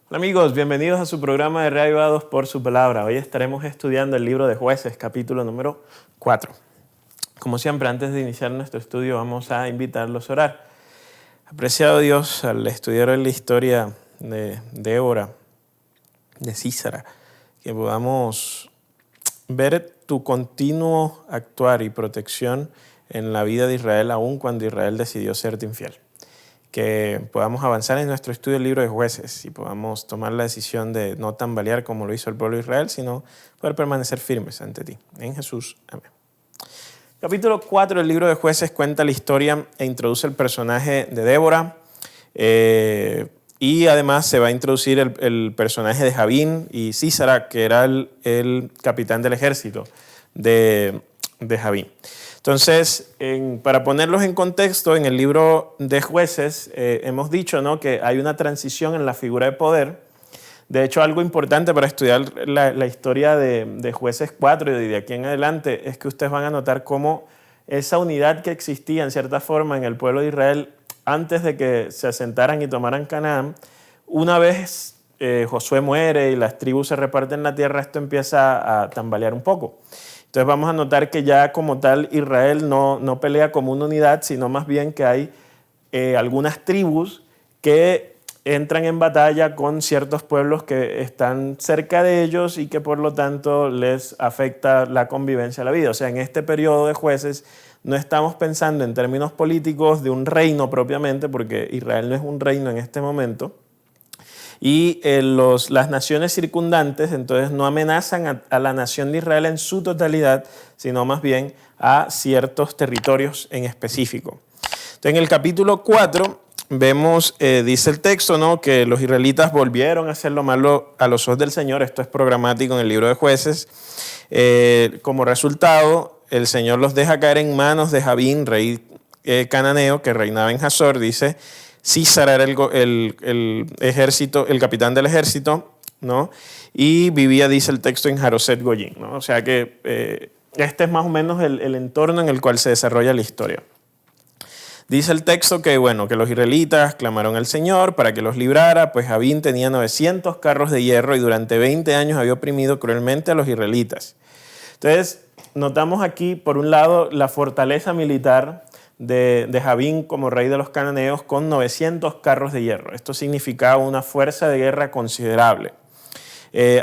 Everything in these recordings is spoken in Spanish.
Hola amigos, bienvenidos a su programa de Reavivados por su palabra. Hoy estaremos estudiando el libro de Jueces, capítulo número 4. Como siempre, antes de iniciar nuestro estudio, vamos a invitarlos a orar. Apreciado Dios, al estudiar la historia de Débora, de Sísara, que podamos ver tu continuo actuar y protección en la vida de Israel, aun cuando Israel decidió serte infiel. Que podamos avanzar en nuestro estudio del libro de Jueces y podamos tomar la decisión de no tambalear como lo hizo el pueblo de Israel, sino poder permanecer firmes ante ti. En Jesús. Amén. Capítulo 4 del libro de Jueces cuenta la historia e introduce el personaje de Débora. Y además se va a introducir el personaje de Javín y Sísara, que era el capitán del ejército de Javín. Entonces, para ponerlos en contexto, en el libro de Jueces hemos dicho, ¿no?, que hay una transición en la figura de poder. De hecho, algo importante para estudiar la historia de Jueces 4 y de aquí en adelante es que ustedes van a notar cómo esa unidad que existía en cierta forma en el pueblo de Israel antes de que se asentaran y tomaran Canaán, una vez Josué muere y las tribus se reparten la tierra, esto empieza a tambalear un poco. Entonces vamos a notar que ya como tal Israel no pelea como una unidad, sino más bien que hay algunas tribus que entran en batalla con ciertos pueblos que están cerca de ellos y que por lo tanto les afecta la convivencia de la vida. O sea, en este periodo de Jueces no estamos pensando en términos políticos de un reino propiamente, porque Israel no es un reino en este momento, y las naciones circundantes entonces no amenazan a la nación de Israel en su totalidad, sino más bien a ciertos territorios en específico. Entonces, en el capítulo 4 vemos, dice el texto, ¿no?, que los israelitas volvieron a hacer lo malo a los ojos del Señor. Esto es programático en el libro de Jueces. Como resultado, el Señor los deja caer en manos de Javín, rey cananeo, que reinaba en Hazor, dice. Sísara era el capitán del ejército, ¿no? Y vivía, dice el texto, en Haroset Goyim, ¿no? O sea que este es más o menos el entorno en el cual se desarrolla la historia. Dice el texto que, bueno, que los israelitas clamaron al Señor para que los librara, pues Javín tenía 900 carros de hierro y durante 20 años había oprimido cruelmente a los israelitas. Entonces, notamos aquí, por un lado, la fortaleza militar de Javín como rey de los cananeos con 900 carros de hierro. Esto significaba una fuerza de guerra considerable.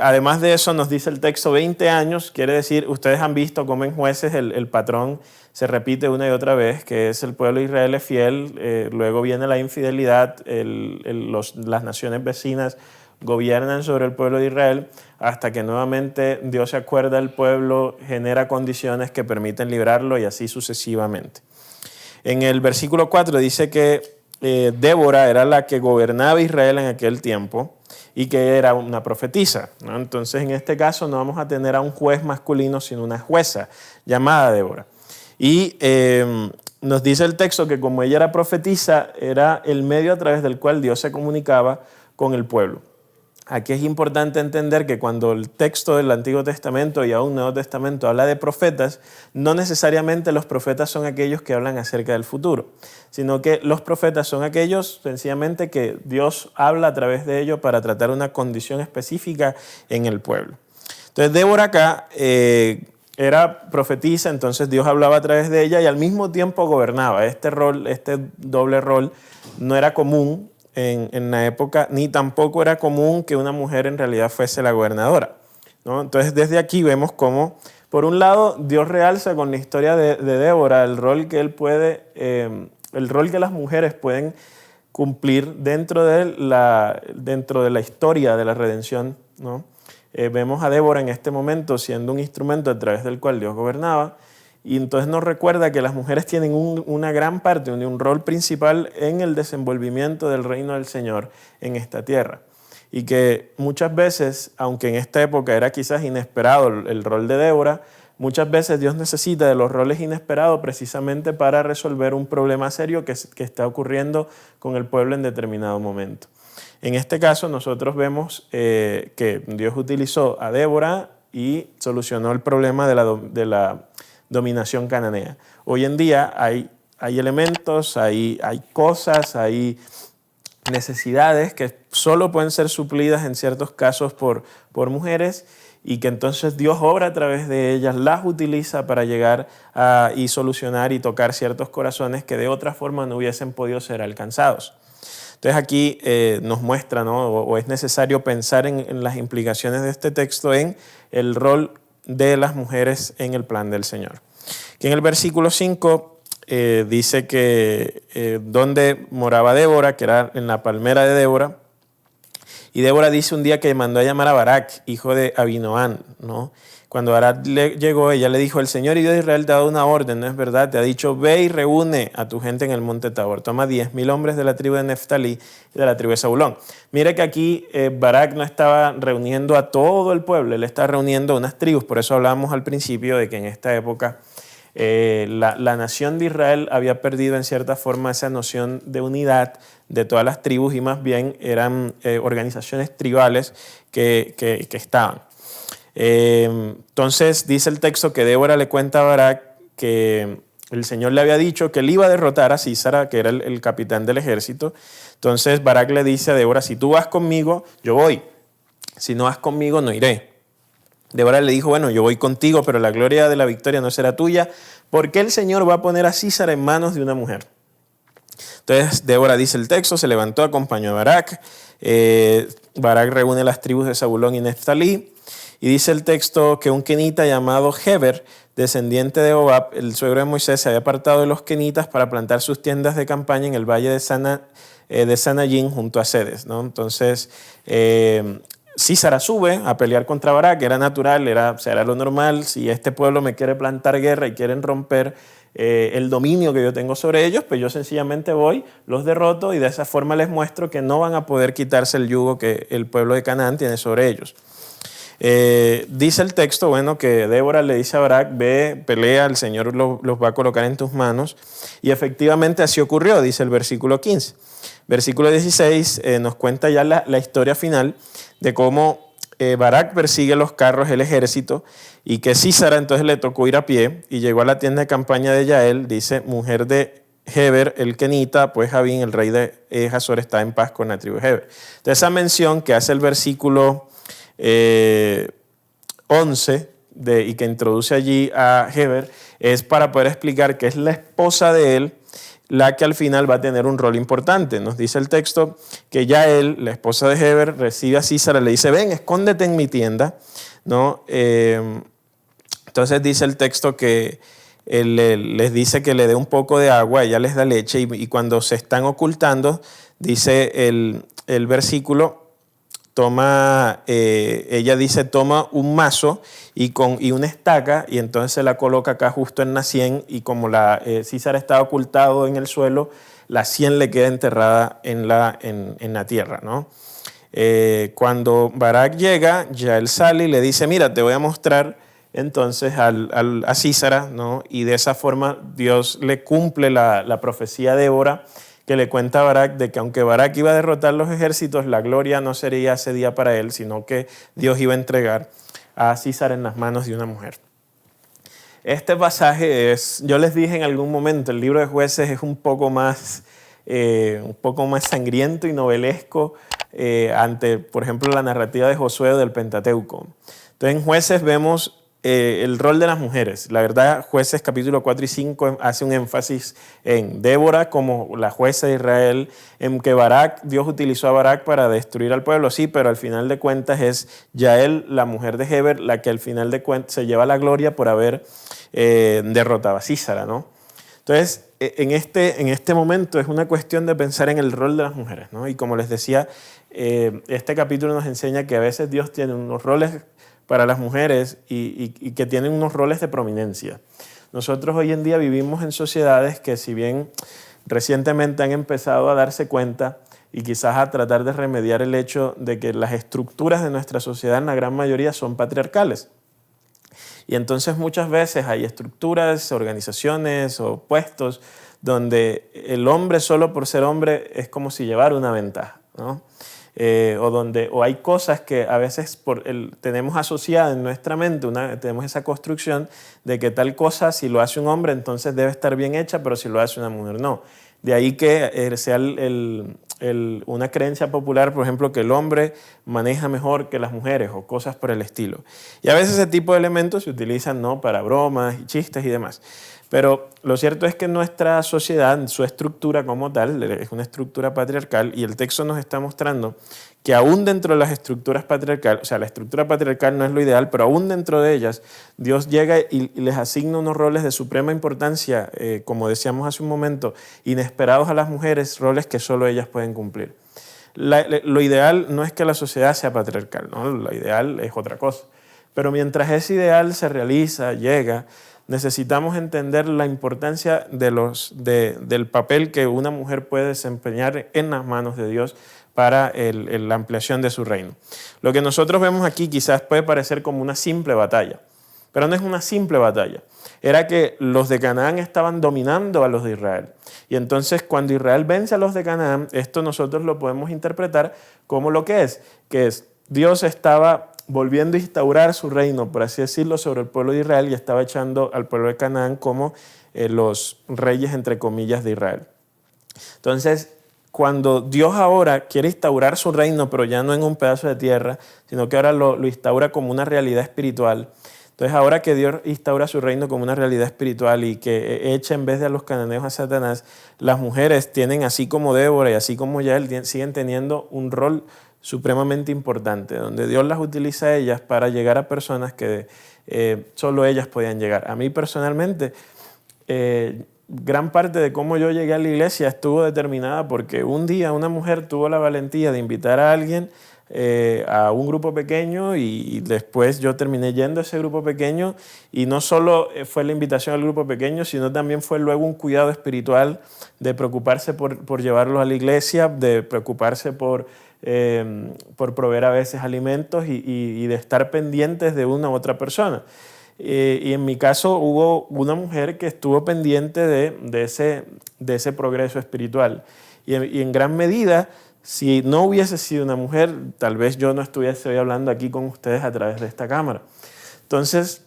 Además de eso, nos dice el texto 20 años, quiere decir, ustedes han visto cómo en Jueces el patrón se repite una y otra vez, que es el pueblo de Israel es fiel, luego viene la infidelidad, las naciones vecinas gobiernan sobre el pueblo de Israel hasta que nuevamente Dios se acuerda del pueblo, genera condiciones que permiten librarlo y así sucesivamente. En el versículo 4 dice que Débora era la que gobernaba Israel en aquel tiempo y que era una profetisa, ¿no? Entonces, en este caso no vamos a tener a un juez masculino, sino una jueza llamada Débora. Y nos dice el texto que como ella era profetisa, era el medio a través del cual Dios se comunicaba con el pueblo. Aquí es importante entender que cuando el texto del Antiguo Testamento y aún Nuevo Testamento habla de profetas, no necesariamente los profetas son aquellos que hablan acerca del futuro, sino que los profetas son aquellos sencillamente que Dios habla a través de ellos para tratar una condición específica en el pueblo. Entonces Débora acá era profetisa, entonces Dios hablaba a través de ella y al mismo tiempo gobernaba. Este doble rol no era común en la época, ni tampoco era común que una mujer en realidad fuese la gobernadora, ¿no? Entonces desde aquí vemos cómo, por un lado, Dios realza con la historia de Débora el rol que el rol que las mujeres pueden cumplir dentro de la historia de la redención, ¿no? Vemos a Débora en este momento siendo un instrumento a través del cual Dios gobernaba. Y entonces nos recuerda que las mujeres tienen una gran parte, un rol principal en el desenvolvimiento del reino del Señor en esta tierra. Y que muchas veces, aunque en esta época era quizás inesperado el rol de Débora, muchas veces Dios necesita de los roles inesperados precisamente para resolver un problema serio que está ocurriendo con el pueblo en determinado momento. En este caso nosotros vemos que Dios utilizó a Débora y solucionó el problema de la dominación cananea. Hoy en día hay elementos, hay cosas, hay necesidades que solo pueden ser suplidas en ciertos casos por mujeres, y que entonces Dios obra a través de ellas, las utiliza para llegar y solucionar y tocar ciertos corazones que de otra forma no hubiesen podido ser alcanzados. Entonces aquí nos muestra, ¿no? o es necesario pensar en las implicaciones de este texto en el rol de las mujeres en el plan del Señor. Aquí en el versículo 5 dice que donde moraba Débora, que era en la palmera de Débora, y Débora dice un día que mandó a llamar a Barak, hijo de Abinoam, ¿no? Cuando Barak llegó, ella le dijo: el Señor y Dios de Israel te ha dado una orden, ¿no es verdad? Te ha dicho: ve y reúne a tu gente en el monte Tabor. Toma 10,000 hombres de la tribu de Neftalí y de la tribu de Zabulón. Mire que aquí Barak no estaba reuniendo a todo el pueblo, él está reuniendo unas tribus. Por eso hablábamos al principio de que en esta época la nación de Israel había perdido en cierta forma esa noción de unidad de todas las tribus, y más bien eran organizaciones tribales que estaban. Entonces dice el texto que Débora le cuenta a Barak que el Señor le había dicho que él iba a derrotar a Sísara, que era el capitán del ejército. Entonces Barak le dice a Débora: si tú vas conmigo, yo voy; si no vas conmigo, no iré. Débora le dijo: bueno, yo voy contigo, pero la gloria de la victoria no será tuya, porque el Señor va a poner a Sísara en manos de una mujer. Entonces Débora, dice el texto, se levantó, acompañó a Barak. Barak reúne las tribus de Zabulón y Neftalí, y dice el texto que un kenita llamado Heber, descendiente de Hobab, el suegro de Moisés, se había apartado de los kenitas para plantar sus tiendas de campaña en el valle de Sanayín junto a Cedes, ¿no? Entonces Sísara sube a pelear contra Barak, era natural, era lo normal. Si este pueblo me quiere plantar guerra y quieren romper el dominio que yo tengo sobre ellos, pues yo sencillamente voy, los derroto, y de esa forma les muestro que no van a poder quitarse el yugo que el pueblo de Canaán tiene sobre ellos. Dice el texto, bueno, que Débora le dice a Barak: ve, pelea, el Señor los va a colocar en tus manos. Y efectivamente así ocurrió, dice el versículo 15. Versículo 16 nos cuenta ya la historia final de cómo Barak persigue los carros, el ejército, y que Sísara entonces le tocó ir a pie y llegó a la tienda de campaña de Yael, dice, mujer de Heber el kenita, pues Jabín, el rey de Hazor, está en paz con la tribu de Heber. Entonces esa mención que hace el versículo 11 y que introduce allí a Heber es para poder explicar que es la esposa de él la que al final va a tener un rol importante. Nos dice el texto que Yael, la esposa de Heber, recibe a Sísara, le dice: ven, escóndete en mi tienda, ¿no? Entonces dice el texto que él les dice que le dé un poco de agua, ella les da leche, y cuando se están ocultando, dice el versículo, ella dice: toma un mazo y una estaca, y entonces se la coloca acá justo en la sien, y como Sísara estaba ocultado en el suelo, la sien le queda enterrada en la tierra, ¿no? Cuando Barak llega, ya él sale y le dice: mira, te voy a mostrar entonces a Sísara, ¿no? Y de esa forma Dios le cumple la profecía de Débora, que le cuenta a Barak de que aunque Barak iba a derrotar los ejércitos, la gloria no sería ese día para él, sino que Dios iba a entregar a Sísara en las manos de una mujer. Este pasaje yo les dije en algún momento, el libro de Jueces es un poco más sangriento y novelesco ante, por ejemplo, la narrativa de Josué o del Pentateuco. Entonces en Jueces vemos el rol de las mujeres. La verdad, Jueces capítulo 4 y 5 hace un énfasis en Débora como la jueza de Israel, en que Dios utilizó a Barak para destruir al pueblo, sí, pero al final de cuentas es Yael, la mujer de Heber, la que al final de cuentas se lleva la gloria por haber derrotado a Sísara, ¿no? Entonces, en este momento es una cuestión de pensar en el rol de las mujeres, ¿no? Y como les decía, este capítulo nos enseña que a veces Dios tiene unos roles para las mujeres y que tienen unos roles de prominencia. Nosotros hoy en día vivimos en sociedades que, si bien recientemente han empezado a darse cuenta y quizás a tratar de remediar el hecho de que las estructuras de nuestra sociedad en la gran mayoría son patriarcales. Y entonces muchas veces hay estructuras, organizaciones o puestos donde el hombre solo por ser hombre es como si llevara una ventaja, ¿no? O hay cosas que a veces tenemos asociadas en nuestra mente, tenemos esa construcción de que tal cosa, si lo hace un hombre, entonces debe estar bien hecha, pero si lo hace una mujer, no. De ahí que sea una creencia popular, por ejemplo, que el hombre maneja mejor que las mujeres o cosas por el estilo. Y a veces ese tipo de elementos se utilizan, ¿no?, para bromas y chistes y demás. Pero lo cierto es que nuestra sociedad, su estructura como tal, es una estructura patriarcal, y el texto nos está mostrando que aún dentro de las estructuras patriarcales, o sea, la estructura patriarcal no es lo ideal, pero aún dentro de ellas, Dios llega y les asigna unos roles de suprema importancia, como decíamos hace un momento, inesperados a las mujeres, roles que solo ellas pueden cumplir. Lo ideal no es que la sociedad sea patriarcal, ¿no? Lo ideal es otra cosa. Pero mientras ese ideal se realiza, llega, necesitamos entender la importancia del papel que una mujer puede desempeñar en las manos de Dios para la ampliación de su reino. Lo que nosotros vemos aquí quizás puede parecer como una simple batalla, pero no es una simple batalla. Era que los de Canaán estaban dominando a los de Israel. Y entonces cuando Israel vence a los de Canaán, esto nosotros lo podemos interpretar como lo que es Dios estaba volviendo a instaurar su reino, por así decirlo, sobre el pueblo de Israel, y estaba echando al pueblo de Canaán como los reyes, entre comillas, de Israel. Entonces, cuando Dios ahora quiere instaurar su reino, pero ya no en un pedazo de tierra, sino que ahora lo instaura como una realidad espiritual. Entonces, ahora que Dios instaura su reino como una realidad espiritual y que echa en vez de a los cananeos a Satanás, las mujeres tienen, así como Débora y así como Yael, siguen teniendo un rol supremamente importante, donde Dios las utiliza a ellas para llegar a personas que solo ellas podían llegar. A mí personalmente, gran parte de cómo yo llegué a la iglesia estuvo determinada porque un día una mujer tuvo la valentía de invitar a alguien a un grupo pequeño, y después yo terminé yendo a ese grupo pequeño, y no solo fue la invitación al grupo pequeño, sino también fue luego un cuidado espiritual de preocuparse por llevarlos a la iglesia, de preocuparse por proveer a veces alimentos y de estar pendientes de una u otra persona. Y en mi caso hubo una mujer que estuvo pendiente de ese progreso espiritual. Y en gran medida, si no hubiese sido una mujer, tal vez yo no estuviese hoy hablando aquí con ustedes a través de esta cámara. Entonces,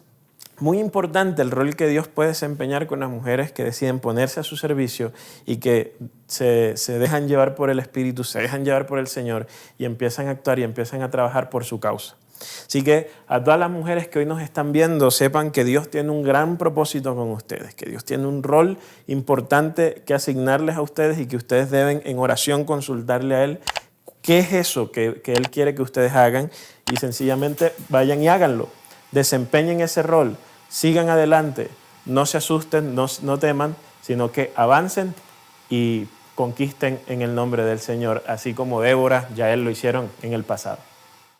muy importante el rol que Dios puede desempeñar con las mujeres que deciden ponerse a su servicio y que se dejan llevar por el Espíritu, se dejan llevar por el Señor y empiezan a actuar y empiezan a trabajar por su causa. Así que a todas las mujeres que hoy nos están viendo, sepan que Dios tiene un gran propósito con ustedes, que Dios tiene un rol importante que asignarles a ustedes y que ustedes deben en oración consultarle a Él qué es eso que Él quiere que ustedes hagan, y sencillamente vayan y háganlo, desempeñen ese rol, sigan adelante, no se asusten, no teman, sino que avancen y conquisten en el nombre del Señor, así como Débora, Yael lo hicieron en el pasado.